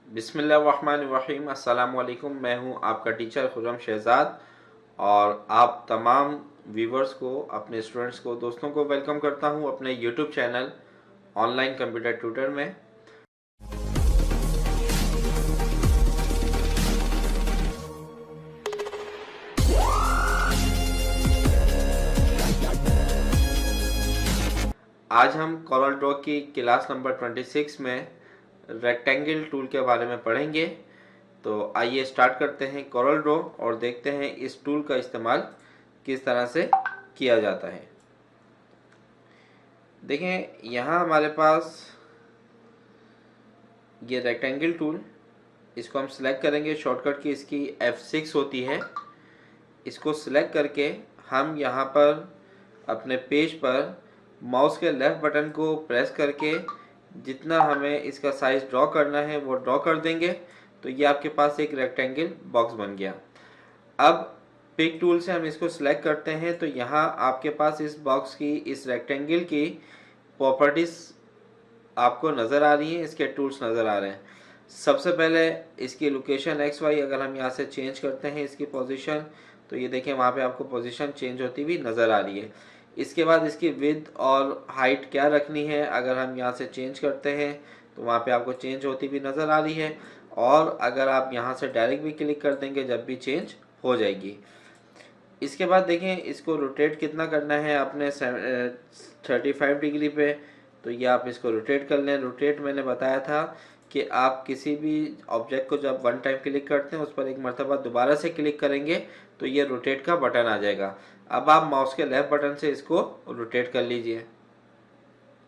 बिस्मिल्लाहिर्रहमानिर्रहीम। अस्सलाम वालेकुम। मैं हूं आपका टीचर खुर्रम शहजाद और आप तमाम व्यूवर्स को, अपने स्टूडेंट्स को, दोस्तों को वेलकम करता हूं अपने YouTube channel online computer tutor में। आज हम कॉरल ड्रॉ की क्लास नंबर 26 में रेक्टेंगल टूल के बारे में पढ़ेंगे। तो आइए स्टार्ट करते हैं कॉरल ड्रॉ और देखते हैं इस टूल का इस्तेमाल किस तरह से किया जाता है। देखें, यहाँ हमारे पास ये रेक्टेंगल टूल, इसको हम सिलेक्ट करेंगे। शॉर्टकट की इसकी F6 होती है। इसको सिलेक्ट करके हम यहाँ पर अपने पेज पर माउस के लेफ़्ट बटन को प्रेस करके जितना हमें इसका साइज़ ड्रॉ करना है वो ड्रॉ कर देंगे। तो ये आपके पास एक रेक्टेंगल बॉक्स बन गया। अब पिक टूल से हम इसको सिलेक्ट करते हैं तो यहाँ आपके पास इस बॉक्स की, इस रेक्टेंगल की प्रॉपर्टीज़ आपको नज़र आ रही हैं, इसके टूल्स नज़र आ रहे हैं। सबसे पहले इसकी लोकेशन एक्स वाई अगर हम यहाँ से चेंज करते हैं इसकी पोजीशन, तो ये देखें वहाँ पे आपको पोजीशन चेंज होती हुई नज़र आ रही है। इसके बाद इसकी विड्थ और हाइट क्या रखनी है, अगर हम यहाँ से चेंज करते हैं तो वहाँ पे आपको चेंज होती हुई नज़र आ रही है। और अगर आप यहाँ से डायरेक्ट भी क्लिक कर देंगे जब भी चेंज हो जाएगी। इसके बाद देखें इसको रोटेट कितना करना है आपने 35 डिग्री पे, तो ये आप इसको रोटेट कर लें। रोटेट मैंने बताया था कि आप किसी भी ऑब्जेक्ट को जब वन टाइम क्लिक करते हैं उस पर एक मरतबा दोबारा से क्लिक करेंगे तो ये रोटेट का बटन आ जाएगा। अब आप माउस के लेफ्ट बटन से इसको रोटेट कर लीजिए,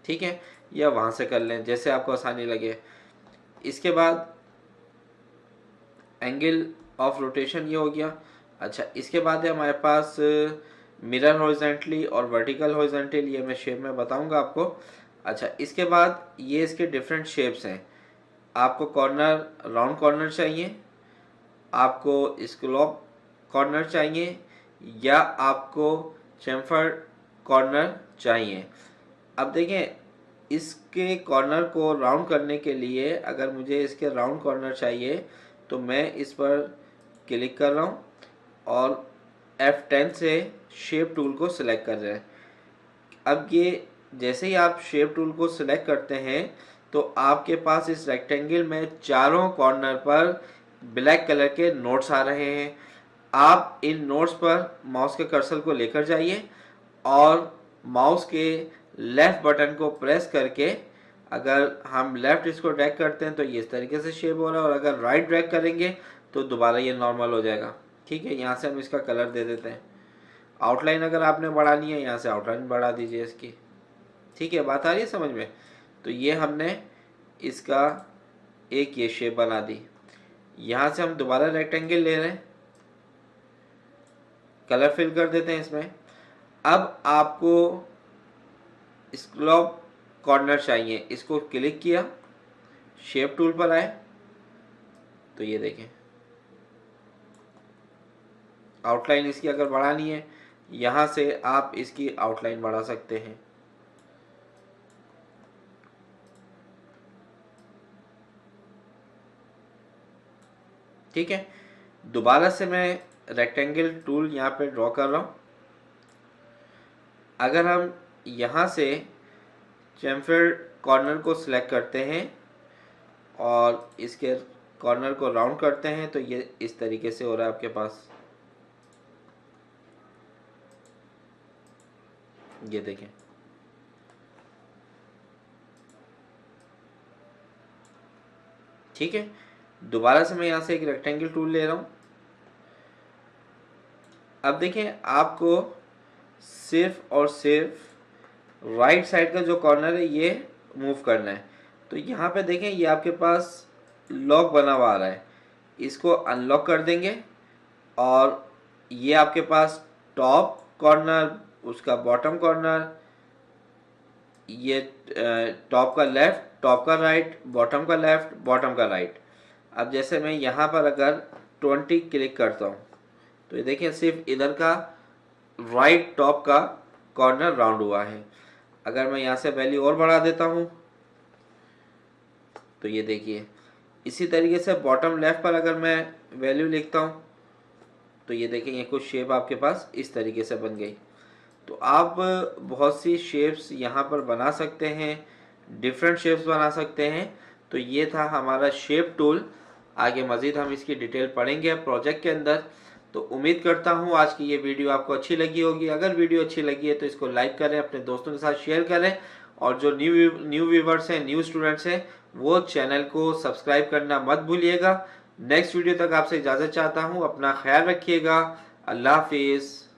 ठीक है, या वहाँ से कर लें जैसे आपको आसानी लगे। इसके बाद एंगल ऑफ रोटेशन ये हो गया। अच्छा, इसके बाद है हमारे पास मिरर हॉरिजॉन्टली और वर्टिकल हॉरिजॉन्टली, ये मैं शेप में बताऊंगा आपको। अच्छा, इसके बाद ये इसके डिफरेंट शेप्स हैं। आपको कॉर्नर, राउंड कॉर्नर चाहिए, आपको स्कैलॉप कॉर्नर चाहिए, या आपको चैम्फर कॉर्नर चाहिए। अब देखें, इसके कॉर्नर को राउंड करने के लिए अगर मुझे इसके राउंड कॉर्नर चाहिए तो मैं इस पर क्लिक कर रहा हूँ और F10 से शेप टूल को सिलेक्ट कर रहे हैं। अब ये जैसे ही आप शेप टूल को सिलेक्ट करते हैं तो आपके पास इस रेक्टेंगल में चारों कॉर्नर पर ब्लैक कलर के नोट्स आ रहे हैं। आप इन नोट्स पर माउस के कर्सर को लेकर जाइए और माउस के लेफ़्ट बटन को प्रेस करके अगर हम लेफ़्ट इसको ड्रैग करते हैं तो ये इस तरीके से शेप हो रहा है, और अगर राइट ड्रैग करेंगे तो दोबारा ये नॉर्मल हो जाएगा। ठीक है, यहाँ से हम इसका कलर दे देते हैं। आउटलाइन अगर आपने बढ़ानी है यहाँ से आउटलाइन बढ़ा दीजिए इसकी। ठीक है, बात आ रही है समझ में। तो ये हमने इसका एक ये शेप बना दी। यहाँ से हम दोबारा रेक्टेंगल ले रहे हैं, कलर फिल कर देते हैं इसमें। अब आपको स्कैलॉप कॉर्नर चाहिए, इसको क्लिक किया, शेप टूल पर आए तो ये देखें आउटलाइन इसकी अगर बढ़ानी है यहाँ से आप इसकी आउटलाइन बढ़ा सकते हैं। ठीक है, दोबारा से मैं रेक्टेंगल टूल यहाँ पे ड्रॉ कर रहा हूँ। अगर हम यहाँ से चैम्फर कॉर्नर को सिलेक्ट करते हैं और इसके कॉर्नर को राउंड करते हैं तो ये इस तरीके से हो रहा है आपके पास। ये देखें, ठीक है। दोबारा से मैं यहाँ से एक रेक्टेंगल टूल ले रहा हूँ। अब देखें, आपको सिर्फ और सिर्फ राइट साइड का जो कॉर्नर है ये मूव करना है। तो यहाँ पे देखें ये आपके पास लॉक बना हुआ आ रहा है, इसको अनलॉक कर देंगे और ये आपके पास टॉप कॉर्नर, उसका बॉटम कॉर्नर, ये टॉप का लेफ़्ट, टॉप का राइट, बॉटम का लेफ़्ट, बॉटम का राइट। अब जैसे मैं यहाँ पर अगर 20 क्लिक करता हूँ तो ये देखिए सिर्फ इधर का राइट टॉप का कॉर्नर राउंड हुआ है। अगर मैं यहाँ से वैल्यू और बढ़ा देता हूँ तो ये देखिए इसी तरीके से बॉटम लेफ्ट पर अगर मैं वैल्यू लिखता हूँ तो ये देखेंगे कुछ शेप आपके पास इस तरीके से बन गई। तो आप बहुत सी शेप्स यहाँ पर बना सकते हैं, डिफरेंट शेप्स बना सकते हैं। तो ये था हमारा शेप टूल। आगे मज़ीद हम इसकी डिटेल पढ़ेंगे प्रोजेक्ट के अंदर। तो उम्मीद करता हूँ आज की ये वीडियो आपको अच्छी लगी होगी। अगर वीडियो अच्छी लगी है तो इसको लाइक करें, अपने दोस्तों के साथ शेयर करें, और जो न्यू व्यूवर्स हैं, न्यू स्टूडेंट्स हैं, वो चैनल को सब्सक्राइब करना मत भूलिएगा। नेक्स्ट वीडियो तक आपसे इजाज़त चाहता हूँ। अपना ख्याल रखिएगा। अल्लाह हाफिज़।